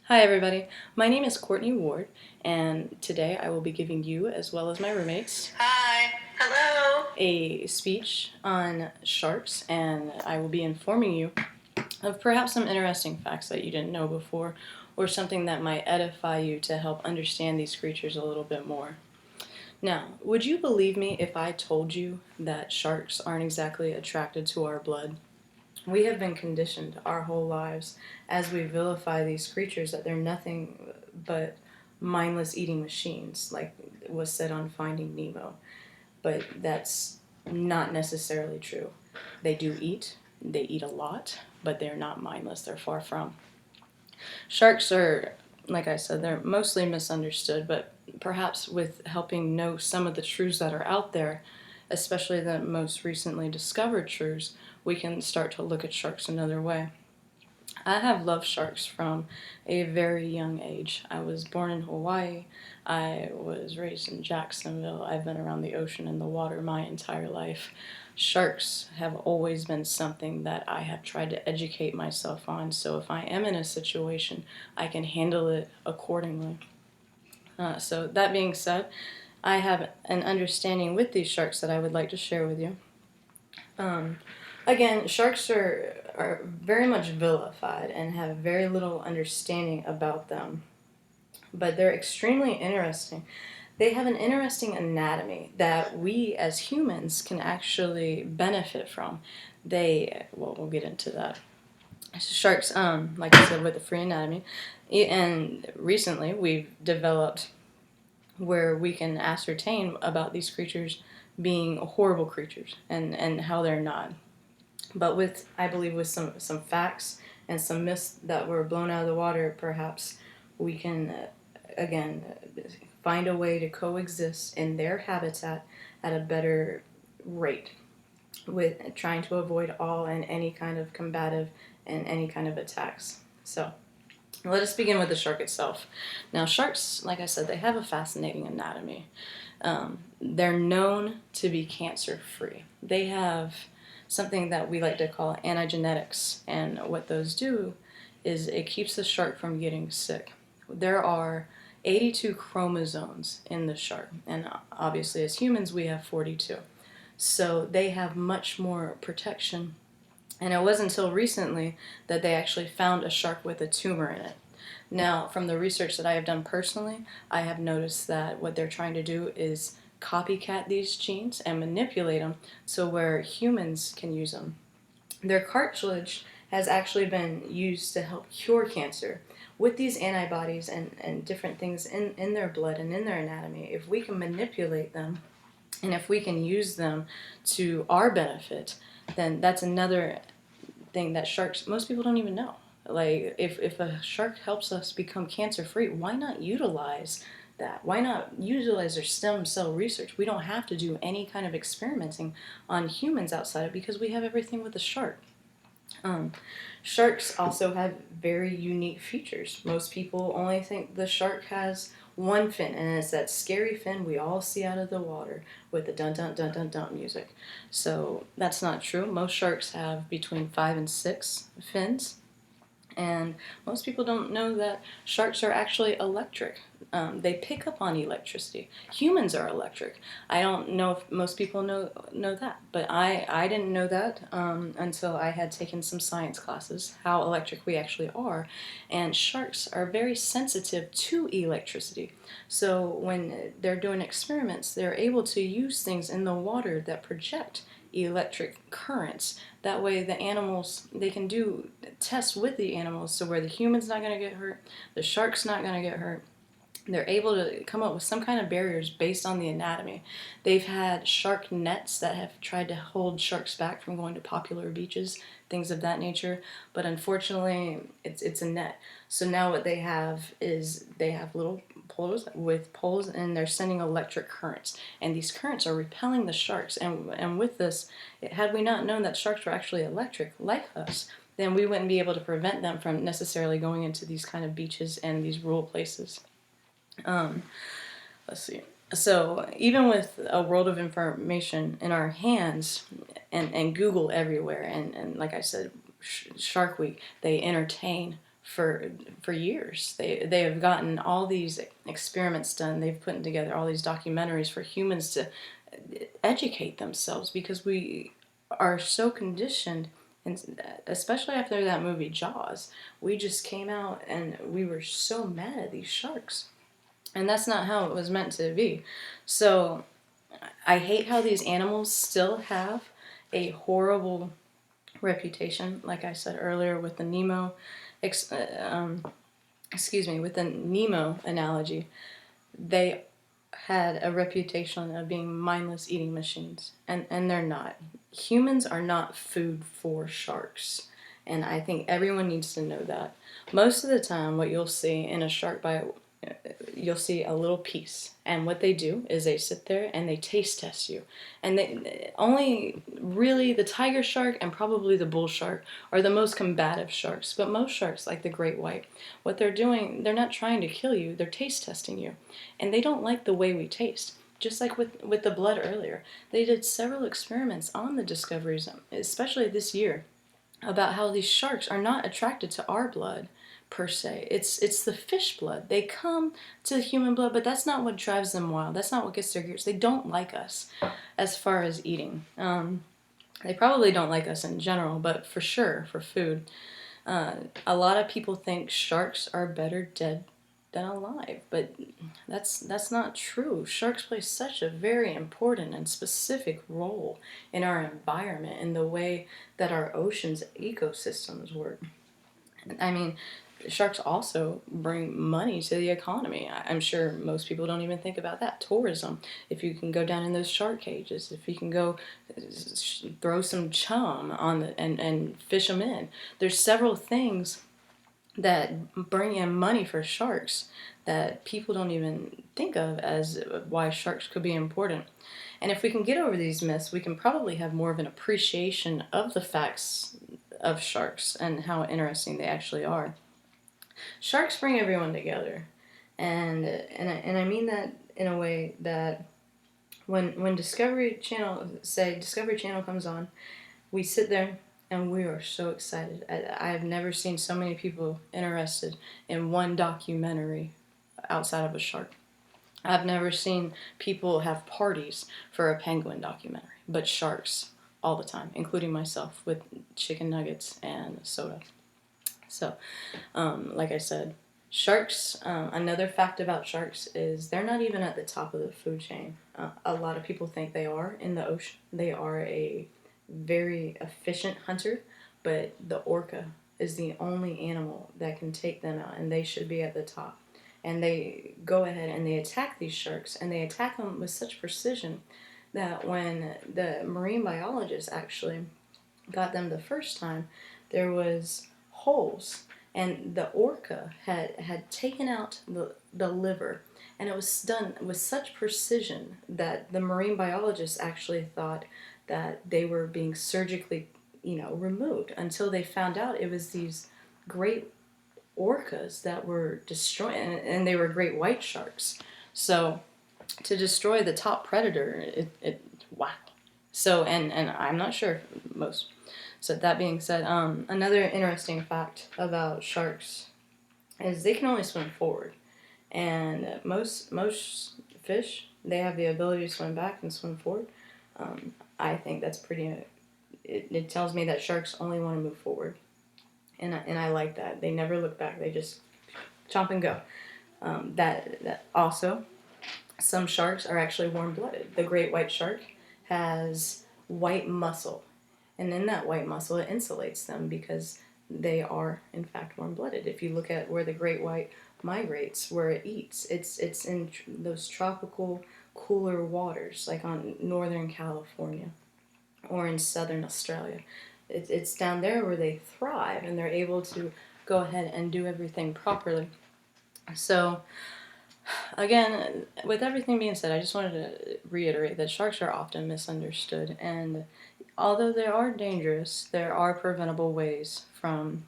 Hi everybody, my name is Courtney Ward, and today I will be giving you, as well as my roommates, Hi. Hello. a speech on sharks, and I will be informing you of perhaps some interesting facts that you didn't know before, or something that might edify you to help understand these creatures a little bit more. Now, would you believe me if I told you that sharks aren't exactly attracted to our blood? We have been conditioned our whole lives as we vilify these creatures that they're nothing but mindless eating machines, like was said on Finding Nemo. But that's not necessarily true. They do eat, they eat a lot, but they're not mindless, they're far from. Sharks are, like I said, they're mostly misunderstood, but perhaps with helping know some of the truths that are out there, especially the most recently discovered truths, we can start to look at sharks another way. I have loved sharks from a very young age. I was born in Hawaii. I was raised in Jacksonville. I've been around the ocean and the water my entire life. Sharks have always been something that I have tried to educate myself on, so if I am in a situation, I can handle it accordingly. So, that being said, I have an understanding with these sharks that I would like to share with you. Um, Again, sharks are very much vilified and have very little understanding about them, but they're extremely interesting. They have an interesting anatomy that we as humans can actually benefit from. Well, we'll get into that. Sharks, like I said, with a free anatomy, and recently we've developed where we can ascertain about these creatures being horrible creatures and how they're not. But with, I believe, with some facts and some myths that were blown out of the water, perhaps we can again find a way to coexist in their habitat at a better rate, with trying to avoid all and any kind of combative and any kind of attacks. So let us begin with the shark itself. Now, sharks, like I said, they have a fascinating anatomy. They're known to be cancer free. They have something that we like to call antigenetics, and what those do is it keeps the shark from getting sick. There are 82 chromosomes in the shark, and obviously, as humans, we have 42. So they have much more protection. And it wasn't until recently that they actually found a shark with a tumor in it. Now, from the research that I have done personally, I have noticed that what they're trying to do is copycat these genes and manipulate them so where humans can use them. Their cartilage has actually been used to help cure cancer. With these antibodies and different things in their blood and in their anatomy, if we can manipulate them and if we can use them to our benefit, then that's another thing that sharks, most people don't even know. Like, if a shark helps us become cancer free, why not utilize that? Why not utilize their stem cell research? We don't have to do any kind of experimenting on humans outside of, because we have everything with the shark. Um, Sharks also have very unique features. Most people only think the shark has one fin, and it's that scary fin we all see out of the water with the dun dun dun dun dun music. So that's not true. Most sharks have between 5 and 6 fins, and most people don't know that sharks are actually electric. They pick up on electricity. Humans are electric. I don't know if most people know that, but I didn't know that until I had taken some science classes, how electric we actually are. And sharks are very sensitive to electricity. So when they're doing experiments, they're able to use things in the water that project electric currents. That way the animals, they can do tests with the animals, so where the human's not going to get hurt, the shark's not going to get hurt. They're able to come up with some kind of barriers based on the anatomy. They've had shark nets that have tried to hold sharks back from going to popular beaches, things of that nature, but unfortunately it's a net. So now what they have is they have little poles, and they're sending electric currents, and these currents are repelling the sharks. And with this, had we not known that sharks were actually electric like us, then we wouldn't be able to prevent them from necessarily going into these kind of beaches and these rural places. um, let's see. So even with a world of information in our hands, and Google everywhere, and like I said, Shark Week, they entertain for years. They have gotten all these experiments done. They've put together all these documentaries for humans to educate themselves, because we are so conditioned, and especially after that movie Jaws, we just came out and we were so mad at these sharks, and that's not how it was meant to be. So I hate how these animals still have a horrible reputation, like I said earlier with the Nemo, with the Nemo analogy. They had a reputation of being mindless eating machines, and they're not. Humans are not food for sharks, and I think everyone needs to know that. Most of the time, what you'll see in a shark bite, you'll see a little piece, and what they do is they sit there and they taste test you, and they only really the tiger shark and probably the bull shark are the most combative sharks. But most sharks, like the great white, what they're doing, they're not trying to kill you, they're taste testing you, and they don't like the way we taste. Just like with the blood earlier, they did several experiments on the Discovery Zone, especially this year, about how these sharks are not attracted to our blood per se. It's the fish blood. They come to human blood, but that's not what drives them wild. That's not what gets their gears. They don't like us as far as eating. They probably don't like us in general, but for sure for food. A lot of people think sharks are better dead than alive, but that's not true. Sharks play such a very important and specific role in our environment, in the way that our oceans ecosystems work. I mean, sharks also bring money to the economy. I'm sure most people don't even think about that. Tourism. If you can go down in those shark cages, if you can go throw some chum on and fish them in. There's several things that bring in money for sharks that people don't even think of as why sharks could be important. And if we can get over these myths, we can probably have more of an appreciation of the facts of sharks and how interesting they actually are. Sharks bring everyone together, and I mean that in a way that when Discovery Channel comes on, we sit there and we are so excited. I have never seen so many people interested in one documentary outside of a shark. I've never seen people have parties for a penguin documentary, but sharks all the time, including myself, with chicken nuggets and soda. So, like I said, sharks, another fact about sharks is they're not even at the top of the food chain. A lot of people think they are in the ocean. They are a very efficient hunter, but the orca is the only animal that can take them out, and they should be at the top. And they go ahead and they attack these sharks, and they attack them with such precision that when the marine biologists actually got them the first time, there was holes, and the orca had taken out the liver, and it was done with such precision that the marine biologists actually thought that they were being surgically, removed, until they found out it was these great orcas that were destroying, and they were great white sharks. So to destroy the top predator, it wow. So and I'm not sure if most. So that being said, another interesting fact about sharks is they can only swim forward, and most fish, they have the ability to swim back and swim forward. I think that's pretty. It tells me that sharks only want to move forward, and I like that. They never look back. They just chomp and go. That also, some sharks are actually warm-blooded. The great white shark has white muscle, and in that white muscle, it insulates them because they are, in fact, warm-blooded. If you look at where the great white migrates, where it eats, it's in those tropical, cooler waters, like on northern California or in southern Australia. It's down there where they thrive, and they're able to go ahead and do everything properly. So, again, with everything being said, I just wanted to reiterate that sharks are often misunderstood, and although they are dangerous, there are preventable ways from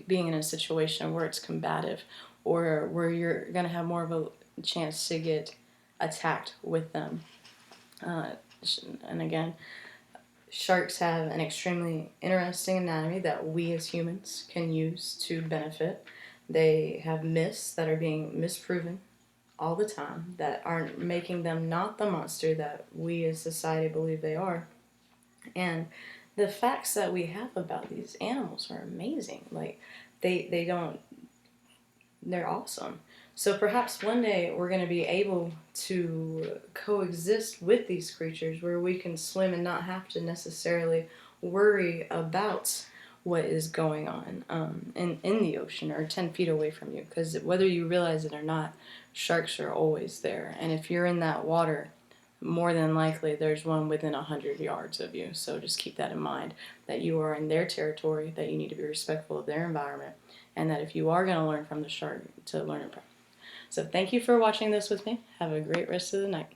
being in a situation where it's combative, or where you're going to have more of a chance to get attacked with them. And again, Sharks have an extremely interesting anatomy that we as humans can use to benefit. They have myths that are being misproven all the time that aren't making them not the monster that we as society believe they are. And the facts that we have about these animals are amazing. Like they don't they're awesome. So perhaps one day we're going to be able to coexist with these creatures where we can swim and not have to necessarily worry about what is going on in the ocean or 10 feet away from you. Because whether you realize it or not, sharks are always there. And if you're in that water, more than likely there's one within 100 yards of you. So just keep that in mind, that you are in their territory, that you need to be respectful of their environment, and that if you are going to learn from the shark, to learn it from. So thank you for watching this with me. Have a great rest of the night.